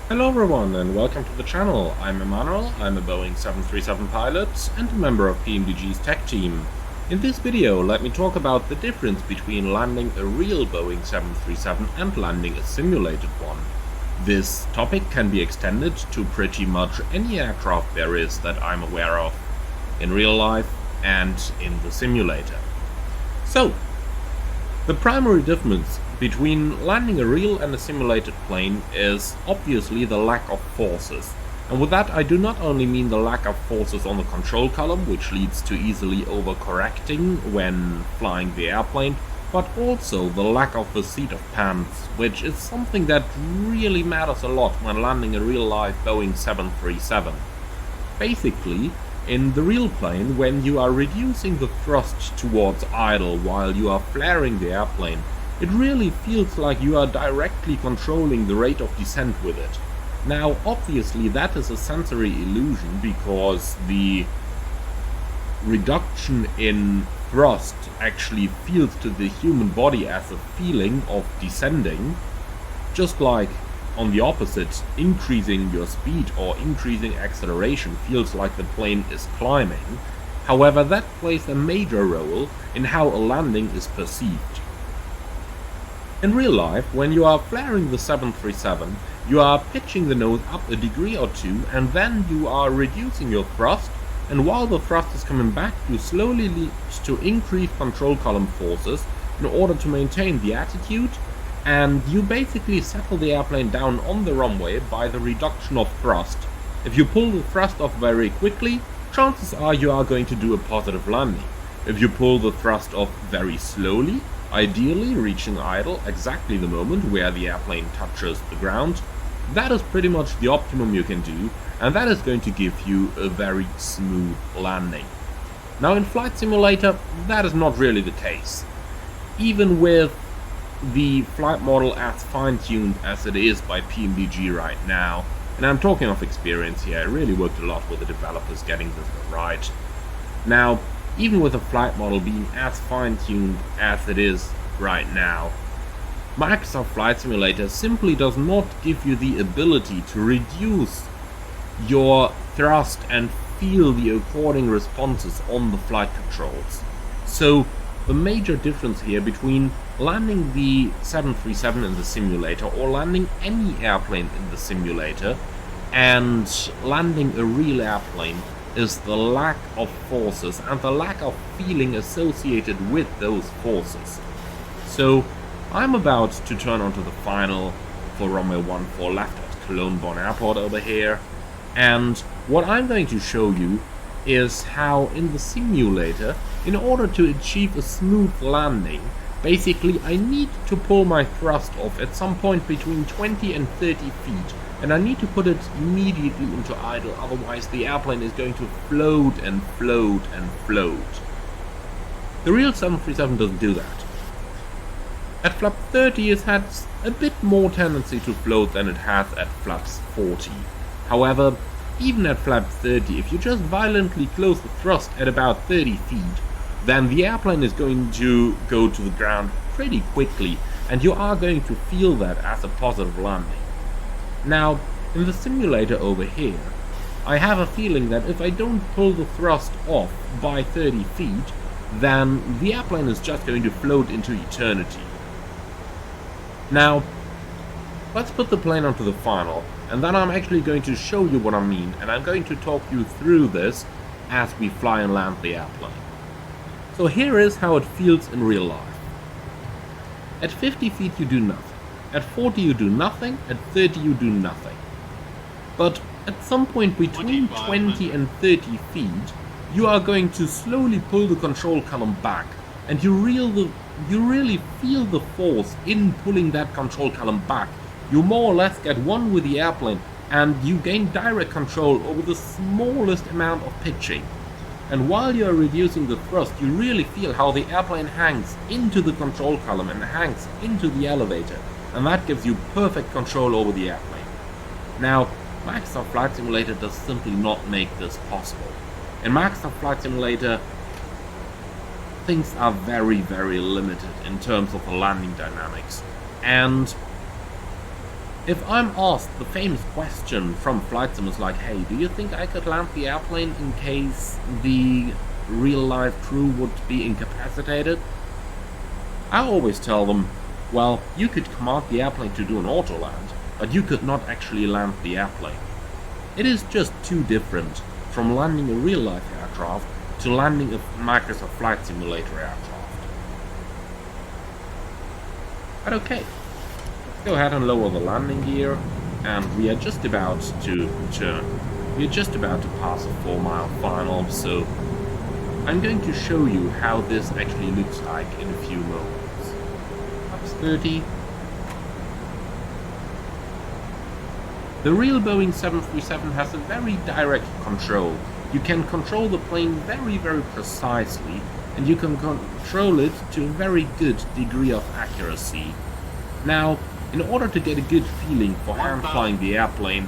Hello everyone and welcome to the channel. I'm Emmanuel, I'm a Boeing 737 pilot and a member of PMDG's tech team. In this video, let me talk about the difference between landing a real Boeing 737 and landing a simulated one. This topic can be extended to pretty much any aircraft there is that I'm aware of, in real life and in the simulator. So, the primary difference between landing a real and a simulated plane is obviously the lack of forces. And with that I do not only mean the lack of forces on the control column, which leads to easily overcorrecting when flying the airplane, but also the lack of the seat of pants, which is something that really matters a lot when landing a real-life Boeing 737. Basically, in the real plane, when you are reducing the thrust towards idle while you are flaring the airplane, it really feels like you are directly controlling the rate of descent with it. Now, obviously that is a sensory illusion because the reduction in thrust actually feels to the human body as a feeling of descending, just like on the opposite, increasing your speed or increasing acceleration feels like the plane is climbing. However, that plays a major role in how a landing is perceived. In real life, when you are flaring the 737, you are pitching the nose up a degree or two and then you are reducing your thrust, and while the thrust is coming back, you slowly lead to increased control column forces in order to maintain the attitude, and you basically settle the airplane down on the runway by the reduction of thrust. If you pull the thrust off very quickly, chances are you are going to do a positive landing. If you pull the thrust off very slowly, ideally reaching idle exactly the moment where the airplane touches the ground, that is pretty much the optimum you can do, and that is going to give you a very smooth landing. Now in Flight Simulator, that is not really the case. Even with the flight model as fine-tuned as it is by PMDG right now, and I'm talking of experience here, I really worked a lot with the developers getting this right. Now, even with the flight model being as fine-tuned as it is right now, Microsoft Flight Simulator simply does not give you the ability to reduce your thrust and feel the according responses on the flight controls. So the major difference here between landing the 737 in the simulator or landing any airplane in the simulator and landing a real airplane is the lack of forces and the lack of feeling associated with those forces. So I'm about to turn onto the final for runway 14 left at Cologne Bonn Airport over here, and what I'm going to show you is how in the simulator, in order to achieve a smooth landing, basically I need to pull my thrust off at some point between 20 and 30 feet, and I need to put it immediately into idle, otherwise the airplane is going to float and float and float. The real 737 doesn't do that. At flap 30 it has a bit more tendency to float than it has at flaps 40. However, even at flap 30, if you just violently close the thrust at about 30 feet, then the airplane is going to go to the ground pretty quickly, and you are going to feel that as a positive landing. Now, in the simulator over here, I have a feeling that if I don't pull the thrust off by 30 feet, then the airplane is just going to float into eternity. Now, let's put the plane onto the final, and then I'm actually going to show you what I mean, and I'm going to talk you through this as we fly and land the airplane. So here is how it feels in real life. At 50 feet you do nothing, at 40 you do nothing, at 30 you do nothing. But at some point between 20 and 30 feet, you are going to slowly pull the control column back, and you really feel the force in pulling that control column back. You more or less get one with the airplane, and you gain direct control over the smallest amount of pitching. And while you are reducing the thrust, you really feel how the airplane hangs into the control column and hangs into the elevator, and that gives you perfect control over the airplane. Now, Microsoft Flight Simulator does simply not make this possible. In Microsoft Flight Simulator, things are very, very limited in terms of the landing dynamics, and If I'm asked the famous question from flight simulators like, hey, do you think I could land the airplane in case the real-life crew would be incapacitated? I always tell them, well, you could command the airplane to do an auto-land, but you could not actually land the airplane. It is just too different from landing a real-life aircraft to landing a Microsoft Flight Simulator aircraft. But okay, let's go ahead and lower the landing gear, and we are just about to turn. We are just about to pass a 4-mile final, so I'm going to show you how this actually looks like in a few moments. Ups 30. The real Boeing 737 has a very direct control. You can control the plane very precisely, and you can control it to a very good degree of accuracy. Now, in order to get a good feeling for hand flying the airplane,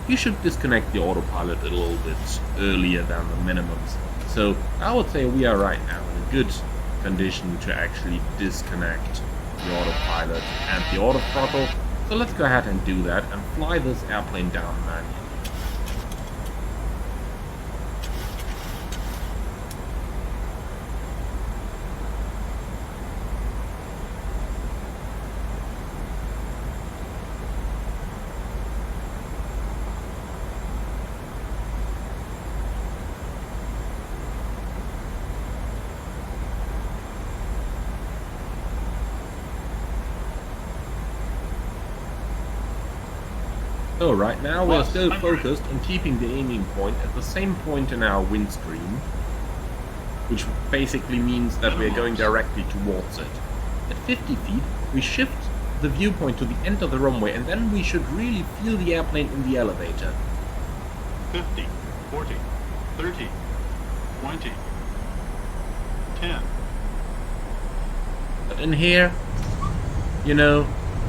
you should disconnect the autopilot a little bit earlier than the minimums. So I would say we are right now in a good condition to actually disconnect the autopilot and the auto throttle. So let's go ahead and do that and fly this airplane down manually. So right now we're still focused on keeping the aiming point at the same point in our windscreen, which basically means that we're going directly towards it. At 50 feet, we shift the viewpoint to the end of the runway, and then we should really feel the airplane in the elevator. 50, 40, 30, 20, 10. But in here, you know,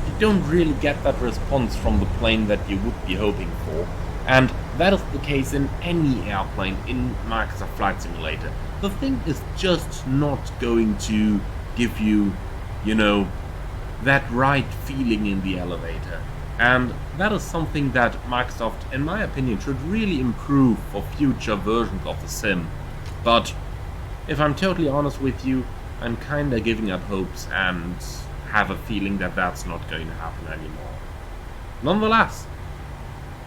you don't really get that response from the plane that you would be hoping for. And that is the case in any airplane in Microsoft Flight Simulator. The thing is just not going to give you, you know, that right feeling in the elevator. And that is something that Microsoft, in my opinion, should really improve for future versions of the sim. But if I'm totally honest with you, I'm kinda giving up hopes and have a feeling that that's not going to happen anymore. Nonetheless,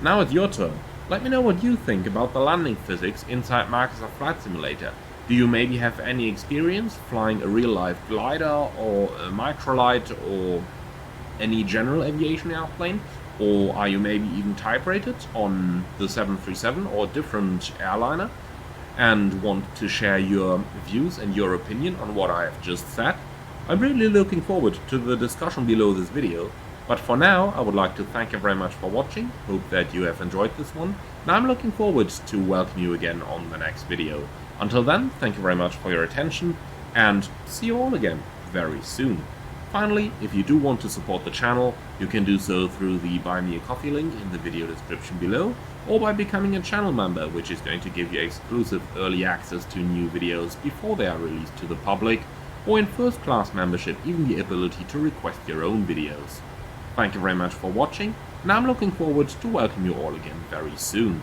now it's your turn. Let me know what you think about the landing physics inside Microsoft Flight Simulator. Do you maybe have any experience flying a real-life glider or a microlight or any general aviation airplane? Or are you maybe even type-rated on the 737 or a different airliner and want to share your views and your opinion on what I have just said? I'm really looking forward to the discussion below this video, but for now I would like to thank you very much for watching, hope that you have enjoyed this one, and I'm looking forward to welcome you again on the next video. Until then, thank you very much for your attention, and see you all again very soon. Finally, if you do want to support the channel, you can do so through the Buy Me a Coffee link in the video description below, or by becoming a channel member, which is going to give you exclusive early access to new videos before they are released to the public, or in first class membership even the ability to request your own videos. Thank you very much for watching, and I'm looking forward to welcome you all again very soon.